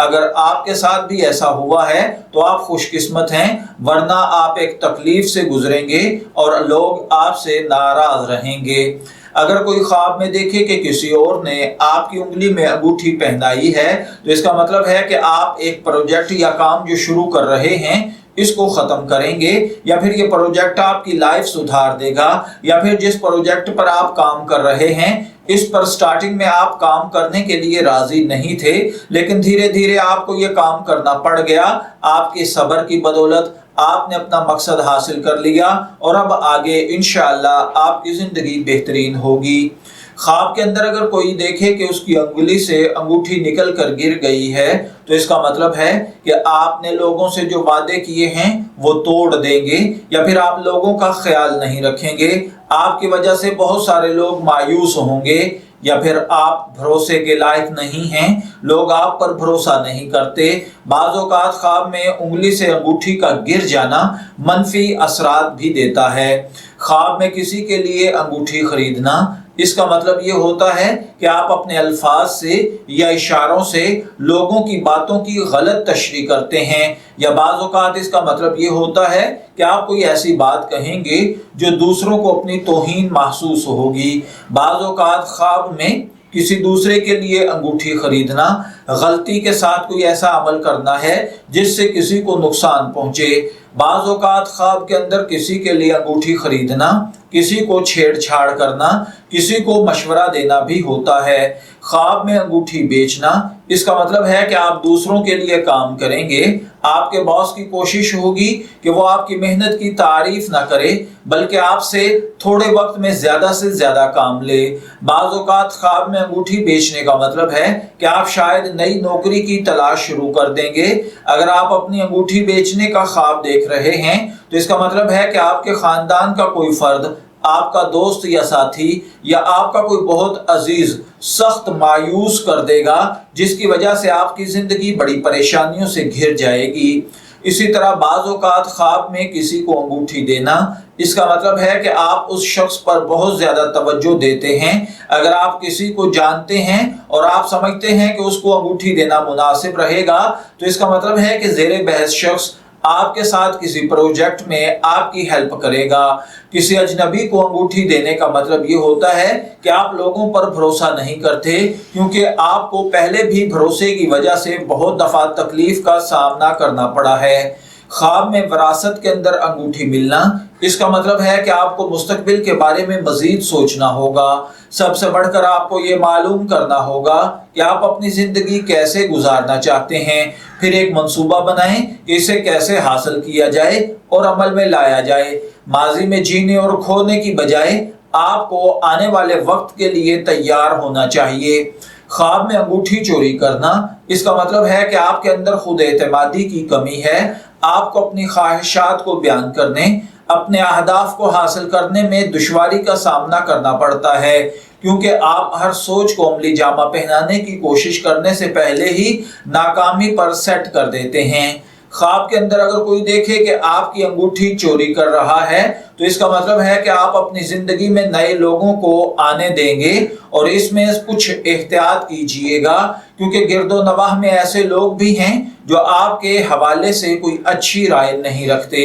اگر آپ کے ساتھ بھی ایسا ہوا ہے تو آپ خوش قسمت ہیں، ورنہ آپ ایک تکلیف سے گزریں گے اور لوگ آپ سے ناراض رہیں گے۔ اگر کوئی خواب میں دیکھے کہ کسی اور نے آپ کی انگلی میں انگوٹھی پہنائی ہے تو اس کا مطلب ہے کہ آپ ایک پروجیکٹ یا کام جو شروع کر رہے ہیں اس کو ختم کریں گے، یا پھر یہ پروجیکٹ آپ کی لائف سدھار دے گا، یا پھر جس پروجیکٹ پر آپ کام کر رہے ہیں اس پر سٹارٹنگ میں آپ کام کرنے کے لیے راضی نہیں تھے، لیکن دھیرے دھیرے آپ کو یہ کام کرنا پڑ گیا، آپ کے صبر کی بدولت آپ نے اپنا مقصد حاصل کر لیا اور اب آگے انشاءاللہ آپ کی زندگی بہترین ہوگی۔ خواب کے اندر اگر کوئی دیکھے کہ اس کی انگلی سے انگوٹھی نکل کر گر گئی ہے تو اس کا مطلب ہے کہ آپ نے لوگوں سے جو وعدے کیے ہیں وہ توڑ دیں گے، یا پھر آپ لوگوں کا خیال نہیں رکھیں گے، آپ کی وجہ سے بہت سارے لوگ مایوس ہوں گے، یا پھر آپ بھروسے کے لائق نہیں ہیں، لوگ آپ پر بھروسہ نہیں کرتے۔ بعض اوقات خواب میں انگلی سے انگوٹھی کا گر جانا منفی اثرات بھی دیتا ہے۔ خواب میں کسی کے لیے انگوٹھی خریدنا، اس کا مطلب یہ ہوتا ہے کہ آپ اپنے الفاظ سے یا اشاروں سے لوگوں کی باتوں کی غلط تشریح کرتے ہیں، یا بعض اوقات اس کا مطلب یہ ہوتا ہے کہ آپ کوئی ایسی بات کہیں گے جو دوسروں کو اپنی توہین محسوس ہوگی۔ بعض اوقات خواب میں کسی دوسرے کے لیے انگوٹھی خریدنا، غلطی کے ساتھ کوئی ایسا عمل کرنا ہے جس سے کسی کو نقصان پہنچے۔ بعض اوقات خواب کے اندر کسی کے لیے انگوٹھی خریدنا، کسی کو چھیڑ چھاڑ کرنا، کسی کو مشورہ دینا بھی ہوتا ہے۔ خواب میں انگوٹھی بیچنا، اس کا مطلب ہے کہ آپ دوسروں کے لیے کام کریں گے، آپ کے باس کی کوشش ہوگی کہ وہ آپ کی محنت کی تعریف نہ کرے بلکہ آپ سے تھوڑے وقت میں زیادہ سے زیادہ کام لے۔ بعض اوقات خواب میں انگوٹھی بیچنے کا مطلب ہے کہ آپ شاید نئی نوکری کی تلاش شروع کر دیں گے۔ اگر آپ اپنی انگوٹھی بیچنے کا خواب دیکھ رہے ہیں تو اس کا مطلب ہے کہ آپ کے خاندان کا کوئی فرد، آپ کا دوست یا ساتھی، یا آپ کا کوئی بہت عزیز سخت مایوس کر دے گا، جس کی وجہ سے آپ کی زندگی بڑی پریشانیوں سے گھر جائے گی۔ اسی طرح بعض اوقات خواب میں کسی کو انگوٹھی دینا، اس کا مطلب ہے کہ آپ اس شخص پر بہت زیادہ توجہ دیتے ہیں۔ اگر آپ کسی کو جانتے ہیں اور آپ سمجھتے ہیں کہ اس کو انگوٹھی دینا مناسب رہے گا تو اس کا مطلب ہے کہ زیر بحث شخص آپ کے ساتھ کسی پروجیکٹ میں آپ کی ہیلپ کرے گا۔ کسی اجنبی کو انگوٹھی دینے کا مطلب یہ ہوتا ہے کہ آپ لوگوں پر بھروسہ نہیں کرتے، کیونکہ آپ کو پہلے بھی بھروسے کی وجہ سے بہت دفعہ تکلیف کا سامنا کرنا پڑا ہے۔ خواب میں وراثت کے اندر انگوٹھی ملنا، اس کا مطلب ہے کہ آپ کو مستقبل کے بارے میں مزید سوچنا ہوگا۔ سب سے بڑھ کر آپ کو یہ معلوم کرنا ہوگا کہ آپ اپنی زندگی کیسے گزارنا چاہتے ہیں، پھر ایک منصوبہ بنائیں کہ اسے کیسے حاصل کیا جائے اور عمل میں لایا جائے۔ ماضی میں جینے اور کھونے کی بجائے آپ کو آنے والے وقت کے لیے تیار ہونا چاہیے۔ خواب میں انگوٹھی چوری کرنا، اس کا مطلب ہے کہ آپ کے اندر خود اعتمادی کی کمی ہے۔ آپ کو اپنی خواہشات کو بیان کرنے، اپنے اہداف کو حاصل کرنے میں دشواری کا سامنا کرنا پڑتا ہے، کیونکہ آپ ہر سوچ کو عملی جامہ پہنانے کی کوشش کرنے سے پہلے ہی ناکامی پر سیٹ کر دیتے ہیں۔ خواب کے اندر اگر کوئی دیکھے کہ آپ کی انگوٹھی چوری کر رہا ہے تو اس کا مطلب ہے کہ آپ اپنی زندگی میں نئے لوگوں کو آنے دیں گے، اور اس میں کچھ احتیاط کیجئے گا، کیونکہ گرد و نواح میں ایسے لوگ بھی ہیں جو آپ کے حوالے سے کوئی اچھی رائے نہیں رکھتے۔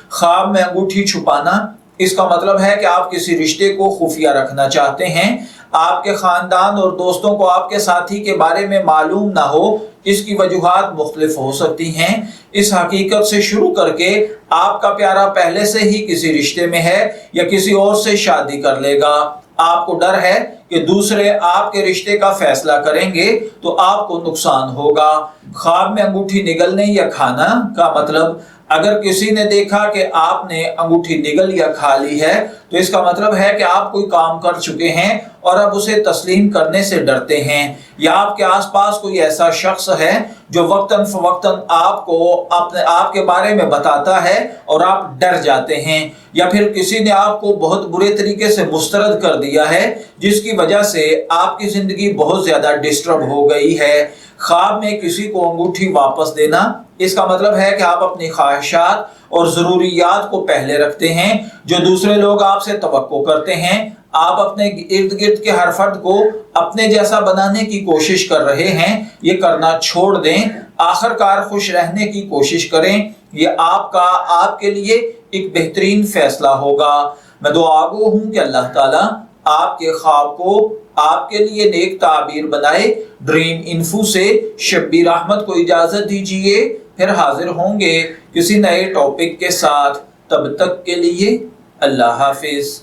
خواب میں انگوٹھی چھپانا، اس کا مطلب ہے کہ آپ کسی رشتے کو خفیہ رکھنا چاہتے ہیں، آپ کے خاندان اور دوستوں کو آپ کے ساتھی کے بارے میں معلوم نہ ہو۔ اس کی وجوہات مختلف ہو سکتی ہیں۔ اس حقیقت سے شروع کر کے آپ کا پیارا پہلے سے ہی کسی رشتے میں ہے یا کسی اور سے شادی کر لے گا۔ آپ کو ڈر ہے کہ دوسرے آپ کے رشتے کا فیصلہ کریں گے تو آپ کو نقصان ہوگا۔ خواب میں انگوٹھی نگلنے یا کھانا کا مطلب، اگر کسی نے دیکھا کہ آپ نے انگوٹھی نگل یا کھا لی ہے تو اس کا مطلب ہے کہ آپ کوئی کام کر چکے ہیں اور اب اسے تسلیم کرنے سے ڈرتے ہیں، یا آپ کے آس پاس کوئی ایسا شخص ہے جو وقتاً فوقتاً آپ کے بارے میں بتاتا ہے اور آپ ڈر جاتے ہیں، یا پھر کسی نے آپ کو بہت برے طریقے سے مسترد کر دیا ہے جس کی وجہ سے آپ کی زندگی بہت زیادہ ڈسٹرب ہو گئی ہے۔ خواب میں کسی کو انگوٹھی واپس دینا، اس کا مطلب ہے کہ آپ اپنی خواہشات اور ضروریات کو پہلے رکھتے ہیں جو دوسرے لوگ آپ سے توقع کرتے ہیں۔ آپ اپنے ارد گرد کے ہر فرد کو اپنے جیسا بنانے کی کوشش کر رہے ہیں، یہ کرنا چھوڑ دیں۔ آخر کار خوش رہنے کی کوشش کریں، یہ آپ کے لیے ایک بہترین فیصلہ ہوگا۔ میں دعا گو ہوں کہ اللہ تعالیٰ آپ کے خواب کو آپ کے لیے نیک تعبیر بنائے۔ ڈریم انفو سے شبیر احمد کو اجازت دیجیے، پھر حاضر ہوں گے کسی نئے ٹاپک کے ساتھ۔ تب تک کے لیے اللہ حافظ۔